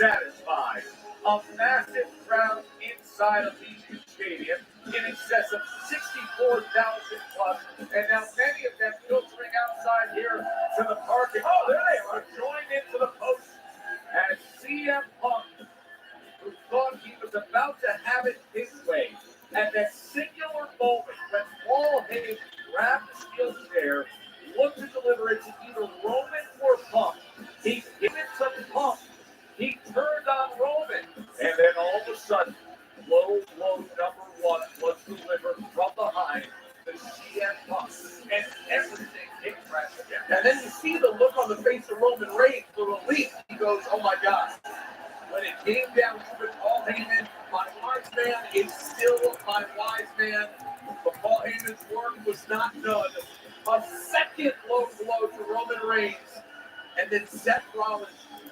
satisfied. A massive crowd inside of Legion Stadium, in excess of 64,000 plus, and now many of them filtering outside here to the parking. Oh, there they are, joined into the post as CM Punk, who thought he was about to have it his way, at that singular moment when Paul Heyman grabbed the steel chair, looked to deliver it to either Roman or Punk. He gave it to Punk. He turned on Roman, and then all of a sudden, low blow number one was delivered from behind the CM Punk, and everything came crashing down. And then you see the look on the face of Roman Reigns, the relief. He goes, "Oh my God." When it came down to it, Paul Heyman, my wise man, is still my wise man. But Paul Heyman's work was not done. A second low blow to Roman Reigns, and then Seth Rollins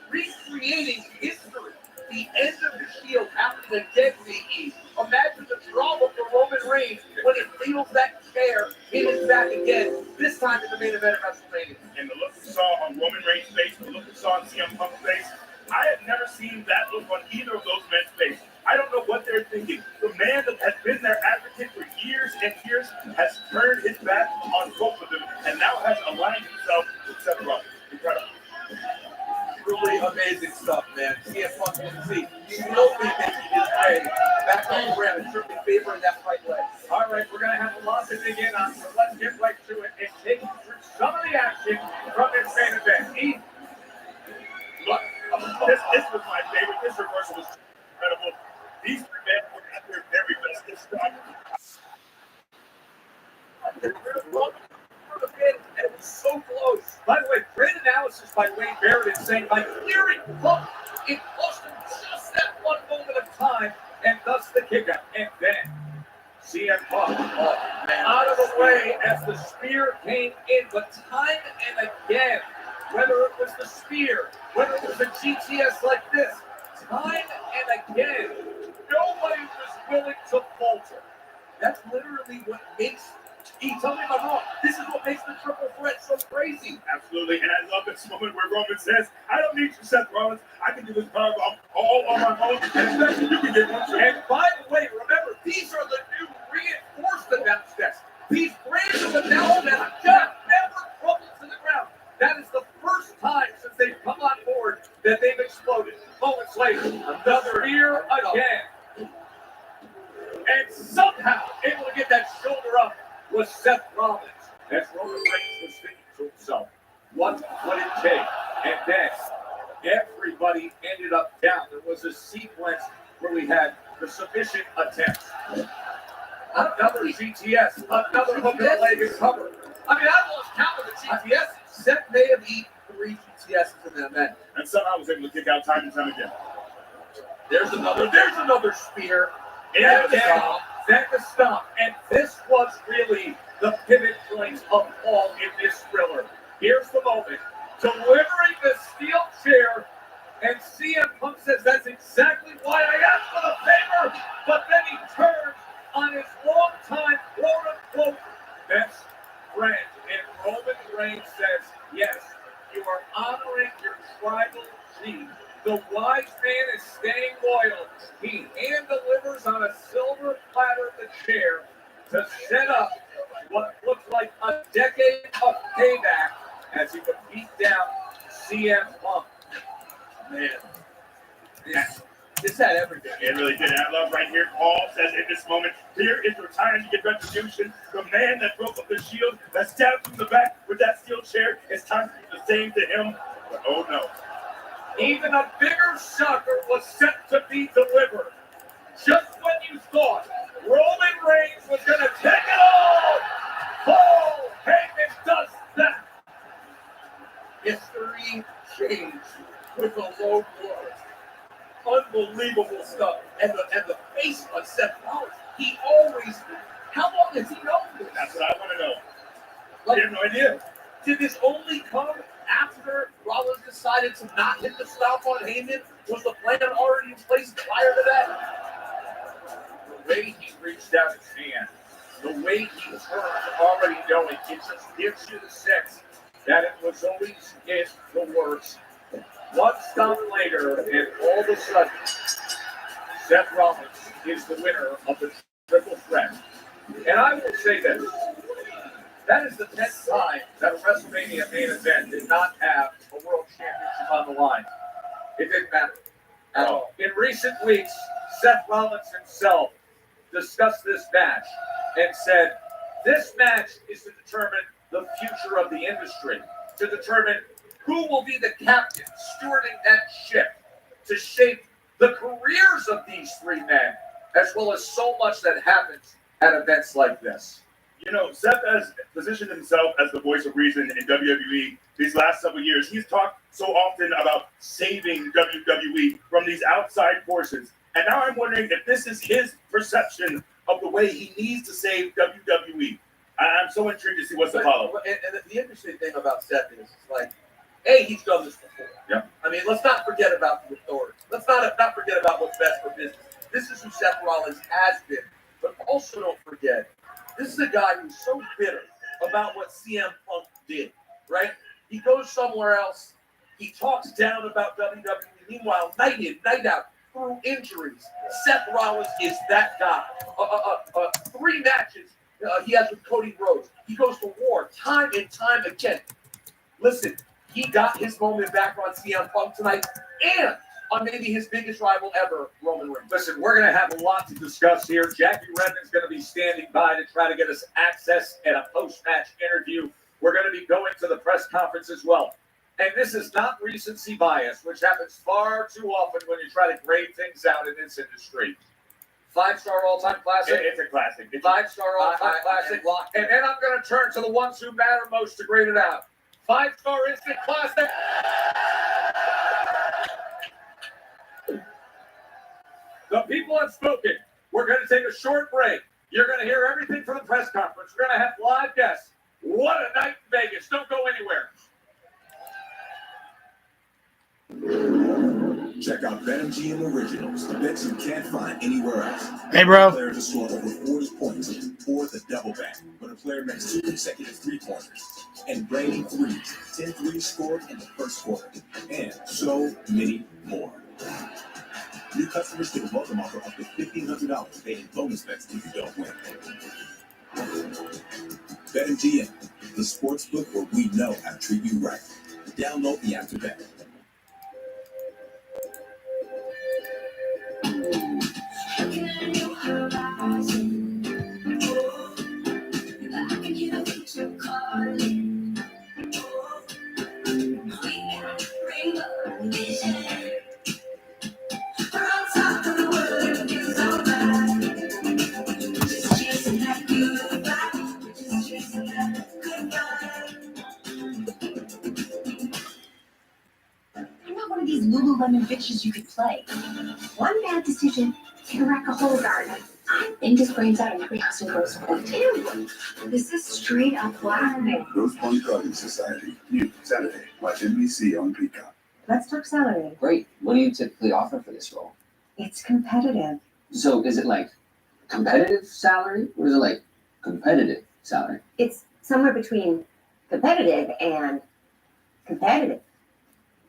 recreating history. The end of the Shield happening again, VE. Imagine the drama for Roman Reigns when he feels that chair in his back again, this time in the main event of WrestleMania. And the look we saw on Roman Reigns' face, the look we saw on CM Punk's face, I have never seen that look on either of those men's faces. I don't know what they're thinking. The man that has been their advocate for years and years has turned his back on both of them and now has aligned himself with Seth Rollins. Incredible. Truly amazing stuff, man. CM Punk can see. He's nobody making his way back on the ground and certainly favoring that right leg. All right, we're going to have a lot to dig in on, so let's get right to it and take you through some of the action from this main event. Heath, look, this was my favorite. This reversal was incredible. These three men were at their very best this time. And it was so close. By the way, great analysis by Wayne Barrett in saying by clearing Punk, it cost him just that one moment of time, and thus the kickout. And then CM Punk out of the way as the spear came in, but time and again, whether it was the spear, whether it was a GTS like this, time and again, nobody was willing to falter. That's literally what makes, tell me if I'm wrong, this is what makes the triple threat so crazy. Absolutely, and I love this moment where Roman says, "I don't need you, Seth Rollins. I can do this powerbomb all on my own, and especially you can get one too." And by the way, remember, these are the new reinforced announce desks. These brands of announce desks just never crumble to the ground. That is the first time since they've come on board that they've exploded. Moments later, another spear again. And somehow able to get that shoulder up was Seth Rollins. As Roman Reigns was thinking to himself, what would it take? And then everybody ended up down. There was a sequence where we had the submission attempts. Another GTS, another hook and leg and cover. I mean, I lost count of the GTS. Seth may have eaten 3 GTSs in that match. And somehow was able to kick out time and time again. There's another spear. And then the stomp. And this was really the pivot point of Paul in this thriller. Here's the moment. Delivering the steel chair. And CM Punk says, "That's exactly why I asked for the favor." But then he turns on his longtime quote-unquote best friend. And Roman Reigns says, "Yes, you are honoring your tribal chief. The wise man is staying loyal." He hand delivers on a silver platter the chair to set up what looks like a decade of payback as he would beat down CM Punk. Man, this had everything. It really did. And I love right here, Paul says in this moment, here is your time to get retribution. The man that broke up the Shield, that stabbed him in the back with that steel chair, it's time to do the same to him. But oh no. Even a bigger shocker was set to be delivered. Just when you thought Roman Reigns was going to take it all, Paul Heyman does that. History changed with a low blow. Unbelievable stuff. And the face of Seth Rollins, he always, how long has he known this? That's what I want to know. Like, I have no idea. Did this only come after Rollins decided to not hit the stop on Heyman? Was the plan already in place prior to that? The way he reached out his hand, the way he turned, already knowing, it just gives you the sense that it was always in the works. One stop later, and all of a sudden, Seth Rollins is the winner of the triple threat. And I will say this. That is the 10th time that a WrestleMania main event did not have a world championship on the line. It didn't matter at all. In recent weeks, Seth Rollins himself discussed this match and said, this match is to determine the future of the industry, to determine who will be the captain stewarding that ship, to shape the careers of these three men, as well as so much that happens at events like this. You know, Seth has positioned himself as the voice of reason in WWE these last several years. He's talked so often about saving WWE from these outside forces. And now I'm wondering if this is his perception of the way he needs to save WWE. I'm so intrigued to see what's to follow. And the interesting thing about Seth is, like, A, he's done this before. Yeah. I mean, let's not forget about the authority. Let's not forget about what's best for business. This is who Seth Rollins has been. But also don't forget, this is a guy who's so bitter about what CM Punk did, right? He goes somewhere else. He talks down about WWE. Meanwhile, night in, night out, through injuries, Seth Rollins is that guy. 3 matches he has with Cody Rhodes. He goes to war time and time again. Listen, he got his moment back on CM Punk tonight and on maybe his biggest rival ever, Roman Reigns. Listen, we're going to have a lot to discuss here. Jackie Redmond's going to be standing by to try to get us access at a post-match interview. We're going to be going to the press conference as well. And this is not recency bias, which happens far too often when you try to grade things out in this industry. 5-star all-time classic. It's a classic. 5-star all-time classic. And then I'm going to turn to the ones who matter most to grade it out. 5-star instant classic. The people have spoken. We're going to take a short break. You're going to hear everything from the press conference. We're going to have live guests. What a night in Vegas. Don't go anywhere. Check out BetMGM Originals, the bets you can't find anywhere else. Hey, bro. Player to score over 40 points or the double bet when a player makes 2 consecutive three-pointers and raining threes, 10 threes scored in the first quarter, and so many more. New customers get a welcome offer up to $1,500 paid in bonus bets if you don't win. BetMGM, the sports book where we know how to treat you right. Download the app today. I'm not one of these Lululemon bitches you could play. One bad decision can wreck a whole garden. I think this brings out every house and grows one too. This is straight up blasphemy. Rose Pond Garden Society, new Saturday. Watch NBC on Peacock. Let's talk salary. Great. What do you typically offer for this role? It's competitive. So is it like competitive salary or is it like competitive salary? It's somewhere between competitive and competitive.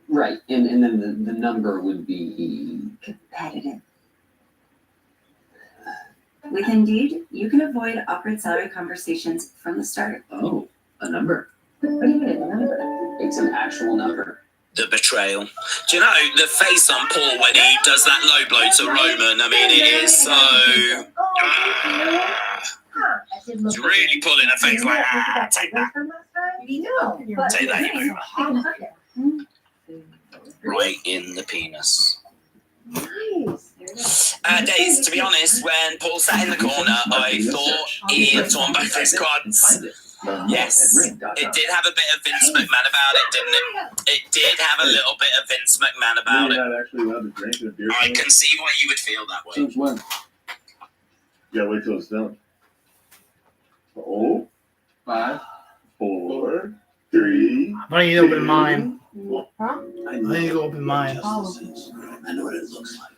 Right. And then the number would be Competitive. With Indeed, you can avoid awkward salary conversations from the start. a number. What do you mean a number? It's an actual number. The betrayal. Do you know the face on Paul when he does that low blow to Roman? I mean, it is so. He's really pulling a face like, take that. Take that, you right in the penis. Nice. Days, to be honest, when Paul sat in the corner, I thought he had torn both his quads. Yes, it did have a bit of Vince McMahon about it, didn't it? It did have a little bit of Vince McMahon about it. You're not actually allowed to drink in a beer I bar? can see why you would feel that way. Since when? You gotta wait till it's done. Oh, 5. 4, 3. I need to open mine. Huh? I need to go open mine. I know what it looks like.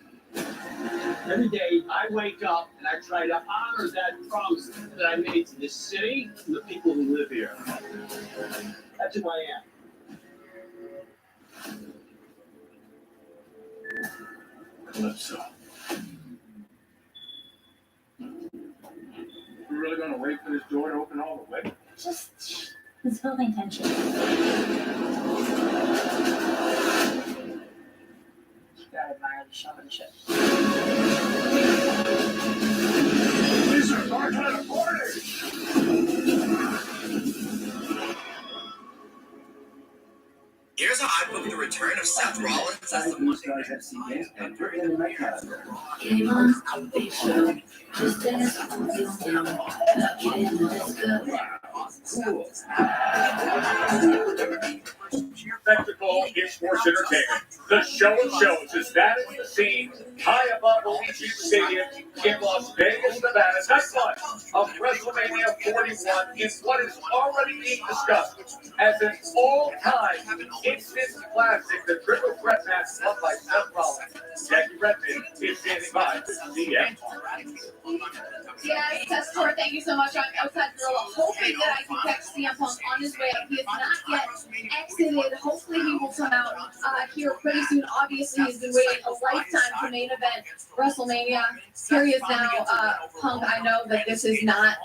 Every day I wake up and I try to honor that promise that I made to this city and the people who live here. That's who I am. Calypso. We're really gonna wait for this door to open all the way? Just, it's building tension. Gotta admire the showmanship. These are our kind of party. Here's how I booked the return of Seth Rollins as the New Stars FC games and put them in my calendar. Cool. Spectacle in sports entertainment. The show of shows is that is the scene high above Allegiant Stadium in Las Vegas, Nevada. Night one of WrestleMania 41 is what is already being discussed as an all-time instant classic. The triple threat match won by Seth Rollins. Jackie Redmond is standing by to see it. Yes, Tesstor, thank you so much. I'm outside Gorilla, hoping that I can catch CM Punk on his way up. He has not yet exited. Hopefully he will come out here pretty soon. Obviously, he's been waiting a lifetime for main event WrestleMania. Here he is now. Punk, I know that this is not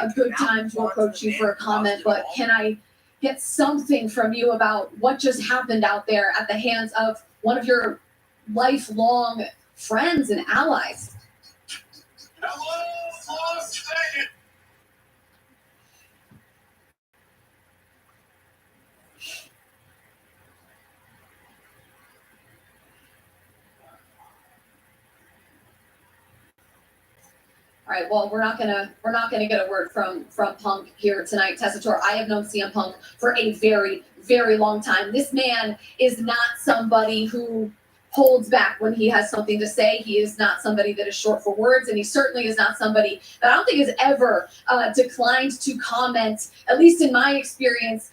a good time to approach you for a comment, but can I get something from you about what just happened out there at the hands of one of your lifelong friends and allies? Hello, Las Vegas. All right, well, we're not gonna get a word from Punk here tonight, Tesstor. I have known CM Punk for a very, very long time. This man is not somebody who holds back when he has something to say. He is not somebody that is short for words, and he certainly is not somebody that I don't think has ever declined to comment, at least in my experience,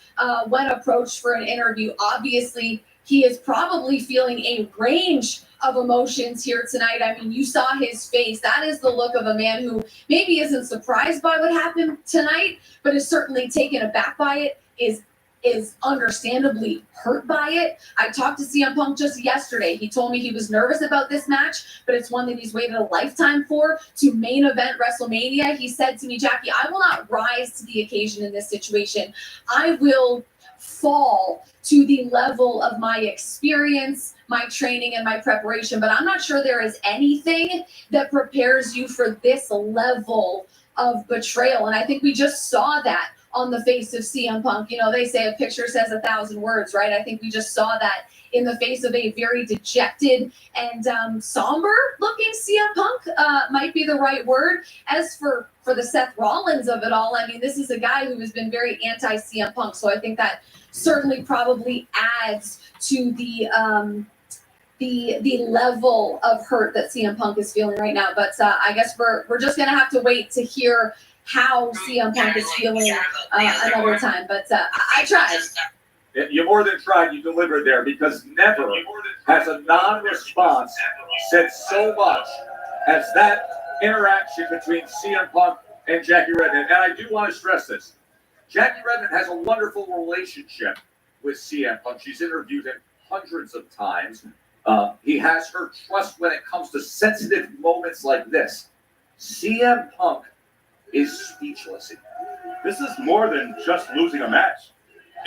when approached for an interview. Obviously, he is probably feeling a range of emotions here tonight. I mean, you saw his face. That is the look of a man who maybe isn't surprised by what happened tonight, but is certainly taken aback by it, is understandably hurt by it. I talked to CM Punk just yesterday. He told me he was nervous about this match, but it's one that he's waited a lifetime for, to main event WrestleMania. He said to me, Jackie, I will not rise to the occasion in this situation. I will fall to the level of my experience, my training, and my preparation, but I'm not sure there is anything that prepares you for this level of betrayal. And I think we just saw that on the face of CM Punk. You know, they say a picture says 1,000 words, right? I think we just saw that in the face of a very dejected and somber looking CM Punk, might be the right word. As for the Seth Rollins of it all, I mean, this is a guy who has been very anti CM Punk. So I think that certainly probably adds to the level of hurt that CM Punk is feeling right now. But I guess we're just gonna have to wait to hear how CM Punk is feeling another time. But I tried. You more than tried, you delivered there, because never has a non-response said so much as that interaction between CM Punk and Jackie Redmond. And I do want to stress this. Jackie Redmond has a wonderful relationship with CM Punk. She's interviewed him hundreds of times. He has her trust when it comes to sensitive moments like this. CM Punk is speechless. This is more than just losing a match.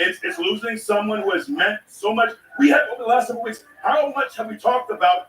It's losing someone who has meant so much. We had over the last couple weeks, how much have we talked about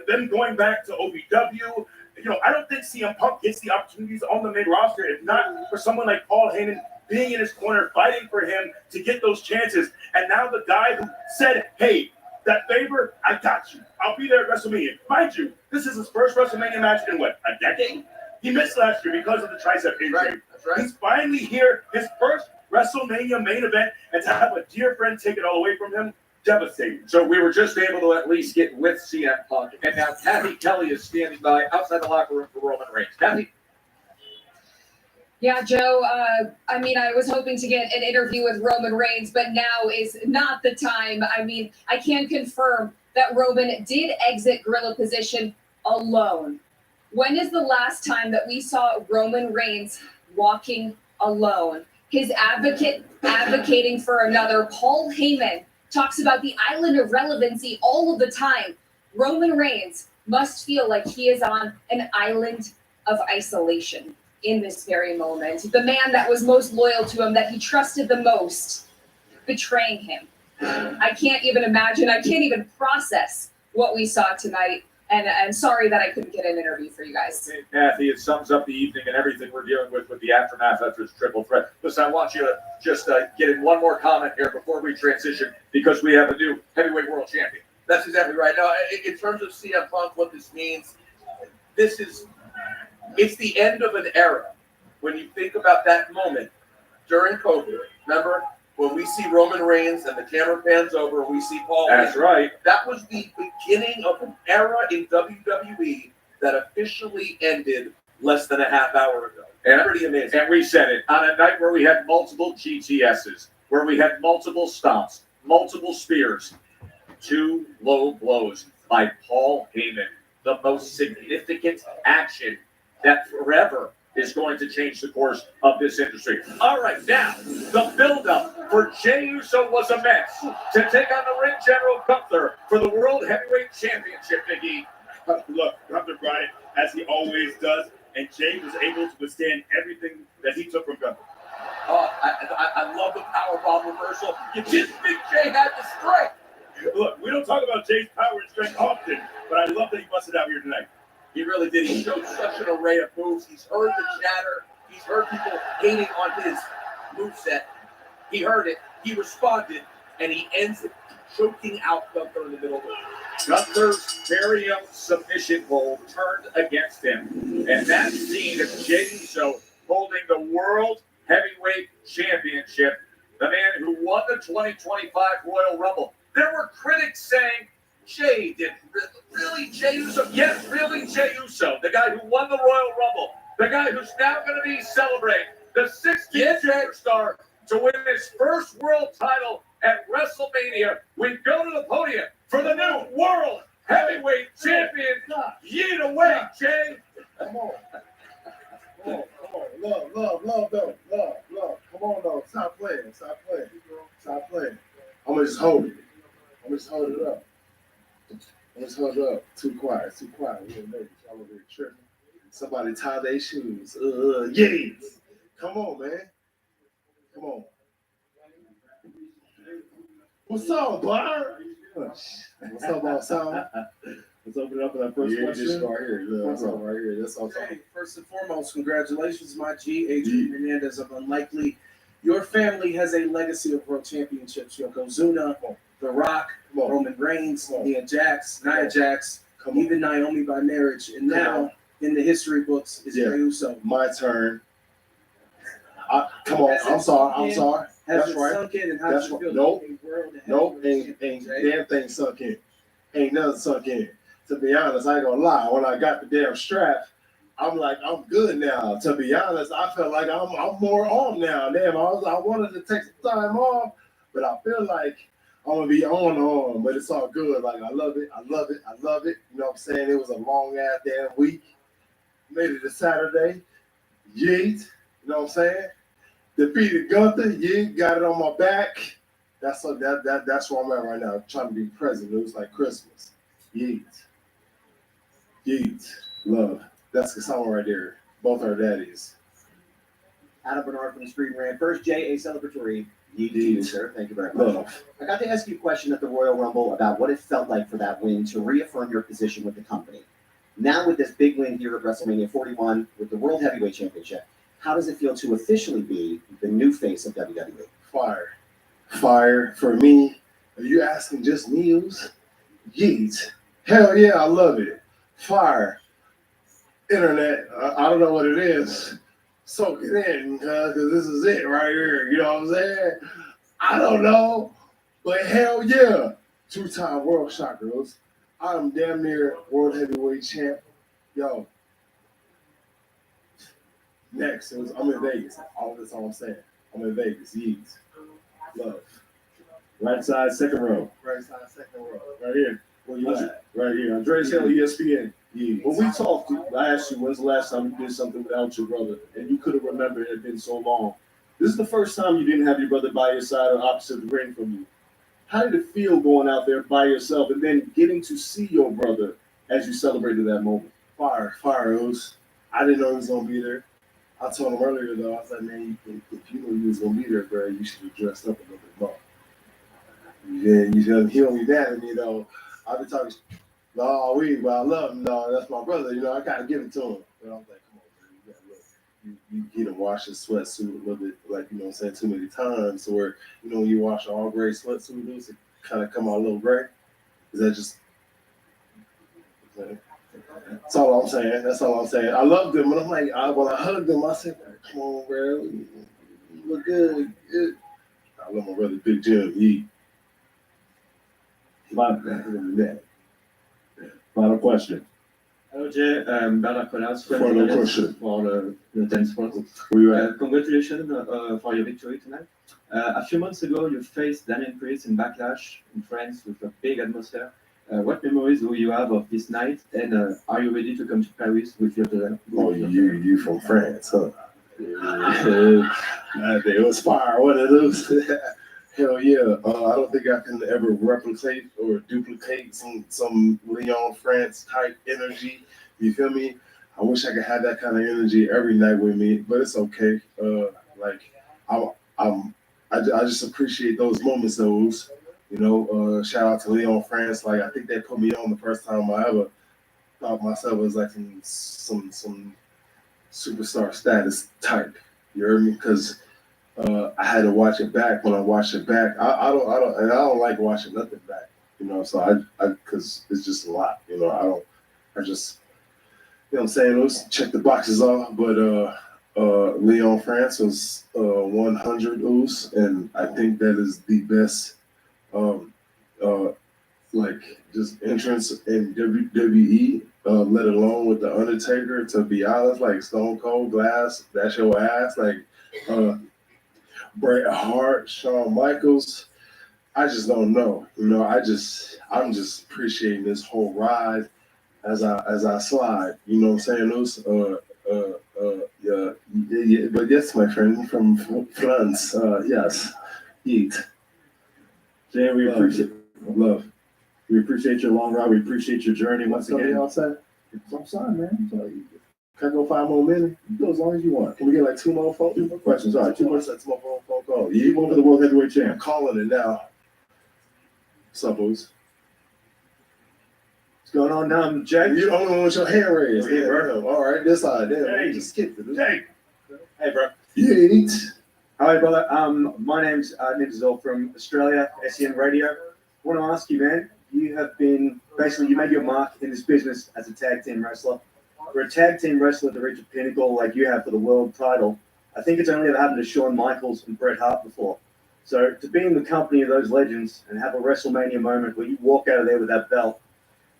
them going back to OVW? You know, I don't think CM Punk gets the opportunities on the main roster if not for someone like Paul Heyman being in his corner, fighting for him to get those chances. And now the guy who said, hey, that favor, I got you. I'll be there at WrestleMania. Mind you, this is his first WrestleMania match in what, a decade? He missed last year because of the tricep injury. That's right. He's finally here, his first WrestleMania main event, and to have a dear friend take it all away from him, devastating. So we were just able to at least get with CM Punk. And now Kathy Kelly is standing by outside the locker room for Roman Reigns. Kathy? Yeah, Joe, I mean, I was hoping to get an interview with Roman Reigns, but now is not the time. I mean, I can confirm that Roman did exit gorilla position alone. When is the last time that we saw Roman Reigns walking alone? His advocating for another. Paul Heyman talks about the island of relevancy all of the time. Roman Reigns must feel like he is on an island of isolation in this very moment. The man that was most loyal to him, that he trusted the most, betraying him. I can't even imagine, I can't even process what we saw tonight. And I'm sorry that I couldn't get an interview for you guys. Kathy, it sums up the evening and everything we're dealing with the aftermath after this triple threat. Listen, I want you to just get in one more comment here before we transition, because we have a new heavyweight world champion. That's exactly right. Now, in terms of CM Punk, what this means, it's the end of an era. When you think about that moment during COVID, remember when we see Roman Reigns and the camera pans over, we see Paul. That's right. That was the beginning of an era in WWE that officially ended less than a half hour ago. And pretty amazing. And we said it on a night where we had multiple GTSs, where we had multiple stomps, multiple spears, 2 low blows by Paul Heyman. The most significant action that forever is going to change the course of this industry. All right, now, the build-up for Jey Uso was immense to take on the ring general Gunther for the World Heavyweight Championship, Big E. Look, Gunther brought it, as he always does, and Jey was able to withstand everything that he took from Gunther. Oh, I love the powerbomb reversal. You didn't think Jey had the strength. Look, we don't talk about Jey's power and strength often, but I love that he busted out here tonight. He really did. He showed such an array of moves. He's heard the chatter. He's heard people hating on his moveset. He heard it. He responded, and he ends it choking out Gunther in the middle of it. Gunther's very own submission hold turned against him. And that scene of Jey Uso holding the World Heavyweight Championship, the man who won the 2025 Royal Rumble. There were critics saying, Jey did really Jey Uso? Yes, really Jey Uso, the guy who won the Royal Rumble, the guy who's now going to be celebrating the 16th superstar to win his first world title at WrestleMania. We go to the podium for the new World Heavyweight Champion. Yeet away, Jey. Come on. Come on. Love, though. Love. Come on, though. Stop playing. I'm going to just hold it. Up. Too quiet. We in Vegas. Y'all over here tripping. Somebody tie their shoes. Yes. Come on, man. Come on. What's up, Byron? What's up, outside? Let's open it up for that first question. Just start here. That's all right here. That's all. Okay, first and foremost, congratulations, my G, Adrian Hernandez of Unlikely. Your family has a legacy of world championships. Yokozuna, The Rock, Roman Reigns, Nia Jax, even Naomi by marriage, and now in the history books is Jey Uso. My turn. Come on, I'm sorry. Has That's it right. sunk in, and how does it feel? Nope, ain't damn thing sunk in. Ain't nothing sunk in. To be honest, I ain't gonna lie. When I got the damn strap, I'm like, I'm good now. To be honest, I felt like I'm more on now. Damn, I wanted to take some time off, but I feel like I'm gonna be on, but it's all good. Like I love it. You know what I'm saying? It was a long ass damn week. Made it to Saturday. Yeet. You know what I'm saying? Defeated Gunther. Yeet. Got it on my back. That's where I'm at right now. Trying to be present. It was like Christmas. Yeet. Love. That's the song right there. Both our daddies. Adam Bernard from the Street Rant. First, Jay, a celebratory yeet to you, sir. Thank you very much. Love. I got to ask you a question at the Royal Rumble about what it felt like for that win to reaffirm your position with the company. Now with this big win here at WrestleMania 41 with the World Heavyweight Championship, how does it feel to officially be the new face of WWE? Fire. For me, are you asking just news? Yeet. Hell yeah, I love it. Fire. Internet, I don't know what it is. Soak it in, because this is it right here. You know what I'm saying? I don't know, but hell yeah. 2-time world shockers. I'm damn near world heavyweight champ. Yo. Next, I'm in Vegas. That's all I'm saying. I'm in Vegas. Yeet. Love. Right side, second row. Right here. Where you at? Right here. Andreas Hill, ESPN. Yeet. When we talked, I asked you when's the last time you did something without your brother, and you could have remembered it had been so long. This is the first time you didn't have your brother by your side or opposite the ring from you. How did it feel going out there by yourself and then getting to see your brother as you celebrated that moment? Fire, Oos. I didn't know he was gonna be there. I told him earlier though, I was like, man, if you knew he was gonna be there, bro, you should have dressed up a little bit more. Yeah, you feel me? He don't be mad at me though. I've been talking all week, but I love him, though. That's my brother, I gotta give it to him. But I was like, come on, man, you gotta look. You get him wash his sweatsuit a little bit, like, too many times, to where, when you wash an all gray sweatsuit, it kind of come out a little gray. Is that just. That's all I'm saying. I loved him, and I'm like, when I hugged him, I said, come on, bro. You look good. I love my brother, Big Jim. He Final question. Hello, Jay. Bernard Collas, Final question. For the tennis sport. Congratulations for your victory tonight. A few months ago, you faced Daniel Chris in Backlash in France with a big atmosphere. What memories do you have of this night? And are you ready to come to Paris with your talent? Oh, you from France, huh? It was fire. What are those? Hell yeah. I don't think I can ever replicate or duplicate some Lyon, France type energy. You feel me? I wish I could have that kind of energy every night with me, but it's okay. I just appreciate those moments, shout out to Lyon, France. Like, I think they put me on the first time I ever thought myself as like some superstar status type. You heard me? Because I had to watch it back. When I watched it back, I don't like watching nothing back. So because it's just a lot. I'm saying, let's check the boxes off. But Lyon, France was 100 Oos, and I think that is the best. Just entrance in WWE, let alone with the Undertaker. To be honest, like Stone Cold, Glass, that's your ass. Like Bret Hart, Shawn Michaels. I just don't know. I'm just appreciating this whole ride as I slide. You know what I'm saying? Yeah. But yes, my friend from France. Yes, eat. Jay, we appreciate love. We appreciate your long ride. We appreciate your journey once again. Outside. I'm sorry, man. Can I go 5 more minutes? You go as long as you want. Can we get like 2 more questions? All right, 2 more sets, more phone call. You going for the World Heavyweight Champ? I'm calling it now. What's up, boys? What's going on, Jay? You don't know what your hand raised. Okay, bro. All right, this side. Damn, Hey. just skipped it. Jay. Hey, bro. Yeet. Hi, brother. My name's Nick from Australia, SEN Radio. I want to ask you, man, you have been, basically, you made your mark in this business as a tag team wrestler. For a tag team wrestler to reach a pinnacle like you have for the world title, I think it's only ever happened to Shawn Michaels and Bret Hart before. So to be in the company of those legends and have a WrestleMania moment where you walk out of there with that belt,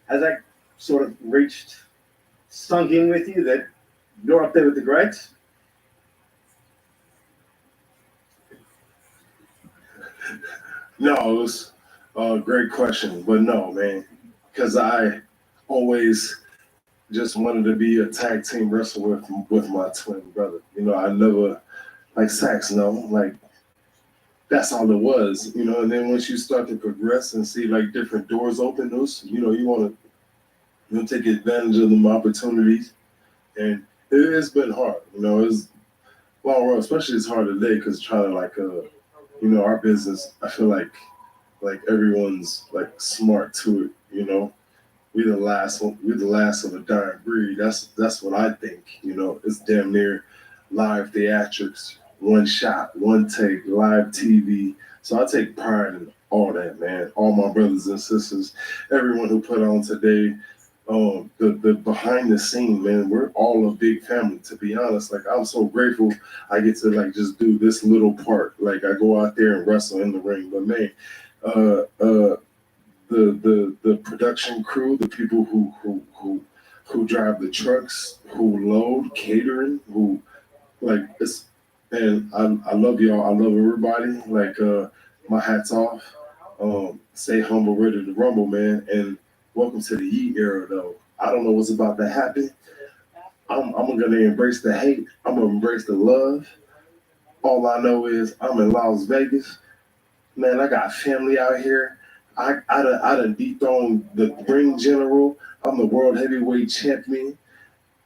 has that sort of sunk in with you that you're up there with the greats? No, it was a great question, but no, man, because I always just wanted to be a tag team wrestler with my twin brother. I never, like Sax, that's all it was, and then once you start to progress and see like different doors open, you want to take advantage of them opportunities. And it's been hard, it's long road, especially it's hard today because trying to our business, I feel like everyone's like smart to it, We're the last of a dying breed. That's what I think. It's damn near live theatrics, one shot, one take, live TV. So I take pride in all that, man. All my brothers and sisters, everyone who put on today, the behind the scene, man. We're all a big family. To be honest, I'm so grateful I get to just do this little part. I go out there and wrestle in the ring, but man, the production crew, the people who drive the trucks, who load, catering, and I love y'all. I love everybody. My hat's off. Stay humble, ready to rumble, man. And welcome to the Yeet era, though. I don't know what's about to happen. I'm gonna embrace the hate. I'm gonna embrace the love. All I know is I'm in Las Vegas. Man, I got family out here. I done dethroned the ring general. I'm the world heavyweight champion.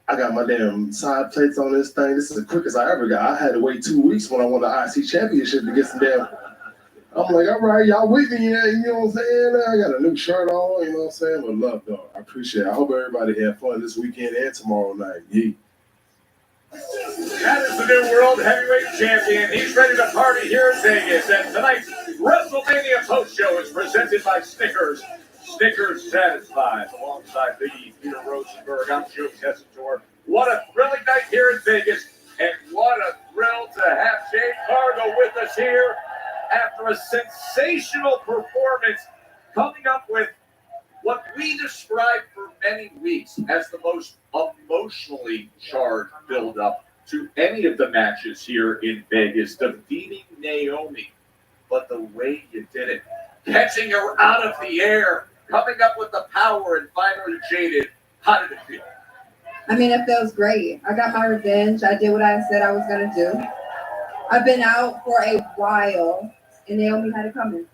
I got my damn side plates on this thing. This is the quickest I ever got. I had to wait 2 weeks when I won the IC championship to get some damn. I'm like, all right, y'all with me, yeah, you know what I'm saying? I got a new shirt on, you know what I'm saying? But love, dog. I appreciate it. I hope everybody had fun this weekend and tomorrow night. Yeah. That is the new world heavyweight champion. He's ready to party here in Vegas. And tonight's WrestleMania post show is presented by Snickers. Snickers satisfies. Alongside Biggie, Peter Rosenberg, I'm Joe Tessitore. What a thrilling night here in Vegas. And what a thrill to have Jade Cargill with us here after a sensational performance, coming up with what we described for many weeks as the most emotionally charged build-up to any of the matches here in Vegas, defeating Naomi. But the way you did it, catching her out of the air, coming up with the power and finally jaded, how did it feel? I mean, it feels great. I got my revenge. I did what I said I was going to do. I've been out for a while, and Naomi had it coming.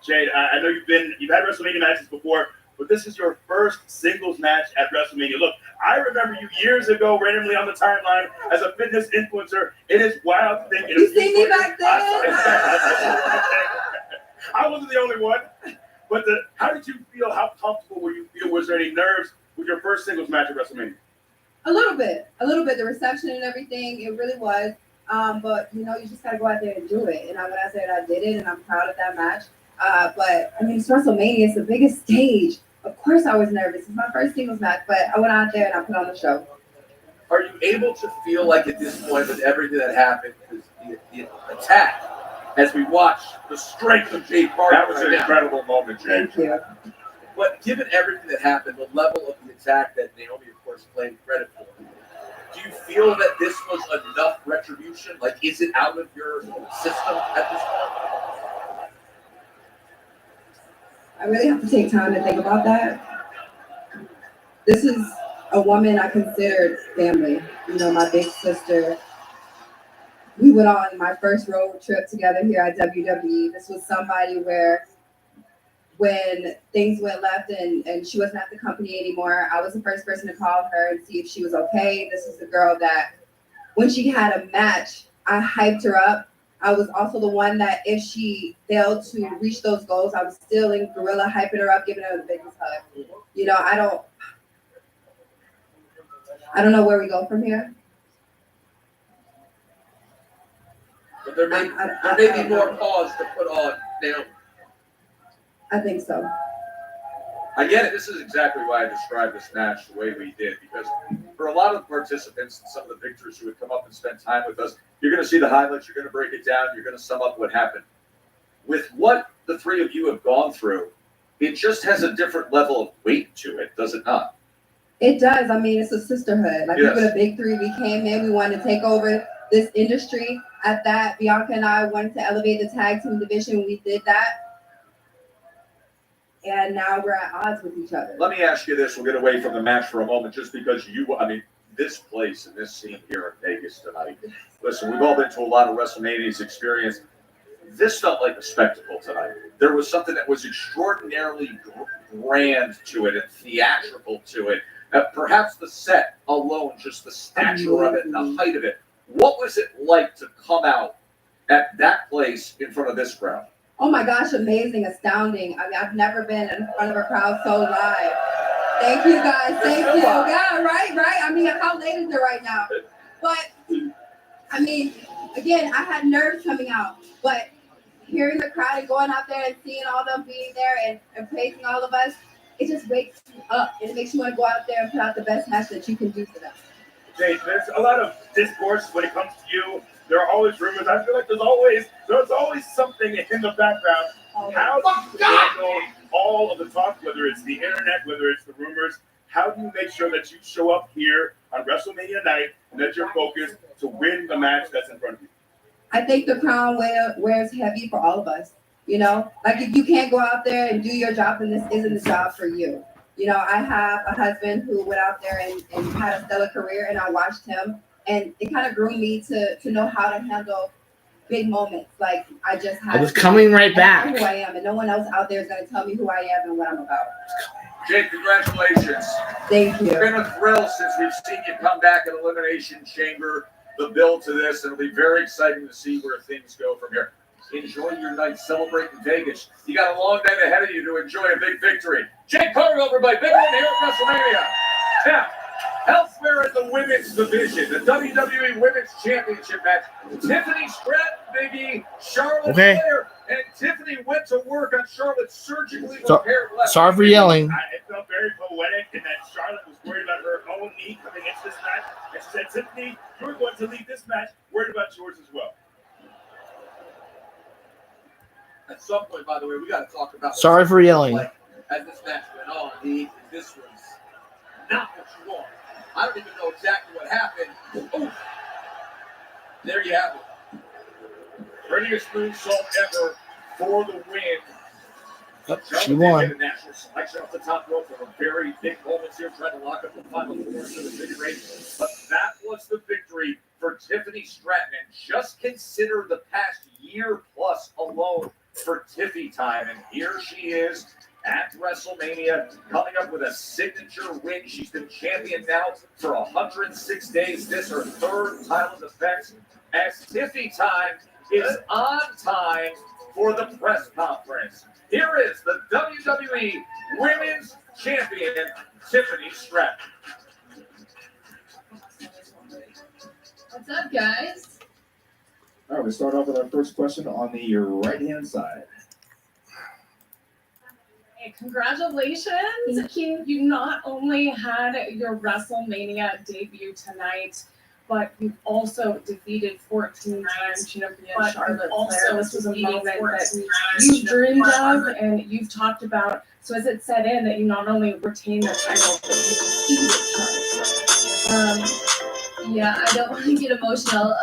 Jade, I know you've had WrestleMania matches before, but this is your first singles match at WrestleMania. Look, I remember you years ago, randomly on the timeline as a fitness influencer. It is wild to think. You see me back then? I wasn't the only one. But how did you feel? How comfortable were you feel? Was there any nerves with your first singles match at WrestleMania? A little bit. The reception and everything, it really was. But you just gotta go out there and do it. And when I said I did it, and I'm proud of that match. But I mean, it's WrestleMania. It's the biggest stage. Of course, I was nervous. It's my first singles match, but I went out there and I put on the show. Are you able to feel like at this point with everything that happened, the attack, as we watch the strength of Jade Cargill? That was an incredible moment, Jade. Thank you. But given everything that happened, the level of the attack that Naomi, of course, claimed credit for, do you feel that this was enough retribution? Like, is it out of your system at this point? I really have to take time to think about that. This is a woman I considered family. My big sister. We went on my first road trip together here at WWE. This was somebody where when things went left and she wasn't at the company anymore, I was the first person to call her and see if she was okay. This is the girl that when she had a match, I hyped her up. I was also the one that if she failed to reach those goals, I was still in gorilla hyping her up, giving her the biggest hug. I don't know where we go from here. But there may be more pause to put on Naomi. I think so. I get it. This is exactly why I described this match the way we did, because for a lot of the participants and some of the victors who would come up and spend time with us, you're going to see the highlights, you're going to break it down, you're going to sum up what happened. With what the three of you have gone through, it just has a different level of weight to it, does it not? It does. I mean, it's a sisterhood. Like, Yes. we were the big three. We came in, we wanted to take over this industry. At that, Bianca and I wanted to elevate the tag team division. We did that. And now we're at odds with each other. Let me ask you this. We'll get away from the match for a moment just because this place and this scene here in Vegas tonight. Listen, we've all been to a lot of WrestleMania's experience. This felt like a spectacle tonight. There was something that was extraordinarily grand to it and theatrical to it. Perhaps the set alone, just the stature of it and the height of it. What was it like to come out at that place in front of this crowd? Oh my gosh, amazing, astounding. I mean, I've never been in front of a crowd so live. Thank you guys, thank you. Yeah, right. I mean, how late is it right now? But, I mean, again, I had nerves coming out, but hearing the crowd and going out there and seeing all them being there and praising all of us, it just wakes you up. It makes you want to go out there and put out the best match that you can do for them. Jade, there's a lot of discourse when it comes to you. There are always rumors. I feel like there's always something in the background. How do you handle all of the talk, whether it's the internet, whether it's the rumors? How do you make sure that you show up here on WrestleMania night and that you're focused to win the match that's in front of you? I think the crown wears heavy for all of us. Like, if you can't go out there and do your job, then this isn't the job for you. I have a husband who went out there and had a stellar career, and I watched him, and it kind of groomed me to know how to handle big moments. Like I just have. I was coming right back. I know who I am, and no one else out there is going to tell me who I am and what I'm about. Jake, congratulations. Thank you. It's been a thrill since we've seen you come back in Elimination Chamber. The build to this, and it'll be very exciting to see where things go from here. Enjoy your night celebrating Vegas. You got a long night ahead of you to enjoy a big victory. Jake Carter over by BigBen here at WrestleMania. Now, elsewhere in the women's division, the WWE Women's Championship match, Tiffany Stratton, Biggie, Charlotte Flair, and Tiffany went to work on Charlotte's surgically repaired left. Sorry for yelling. It felt very poetic in that Charlotte was worried about her own knee coming into this match. And she said, Tiffany, you're going to leave this match worried about yours as well. At some point, by the way, we got to talk about. Sorry for yelling. Like, as this match went on, this was not what you want. I don't even know exactly what happened. Ooh. There you have it. Prettiest moonsault ever for the win. She won. Get a national selection off the top rope for a very big moments here, trying to lock up the final four to the figure eight. But that was the victory for Tiffany Stratton. And just consider the past year plus alone for Tiffy time. And here she is at WrestleMania, coming up with a signature win. She's been champion now for 106 days. This her third title defense, as Tiffy time is on time for the press conference. Here is the WWE Women's Champion, Tiffany Stratton. What's up, guys? All right, we start off with our first question on the right-hand side. Hey, congratulations. Thank you. You not only had your WrestleMania debut tonight, but you also defeated 14-time champion Charlotte Flair. This was a moment that you dreamed of and you've talked about. So as it set in that you not only retained the title, but you defeated Charlotte Flair. Yeah, I don't want to get emotional,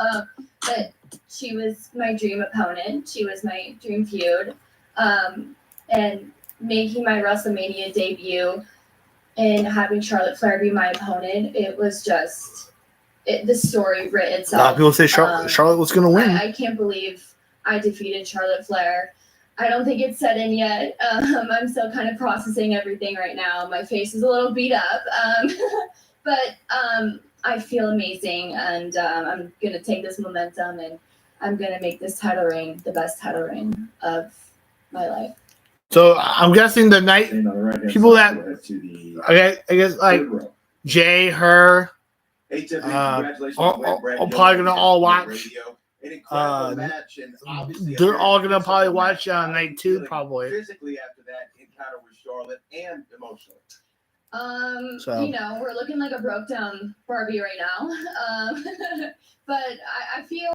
but she was my dream opponent. She was my dream feud. And making my WrestleMania debut and having Charlotte Flair be my opponent, it was just... the story writ itself. A lot of people say Charlotte was going to win. I can't believe I defeated Charlotte Flair. I don't think it's set in yet. I'm still kind of processing everything right now. My face is a little beat up. But I feel amazing, and I'm going to take this momentum, and I'm going to make this title reign the best title reign of my life. So I'm guessing the night people that I guess like Jay, her, Hey, Tiffany, congratulations. I'm probably gonna all watch. They're all gonna probably watch night two, probably. Physically, after that encounter with Charlotte, and emotionally. You know, we're looking like a broke down Barbie right now. But I feel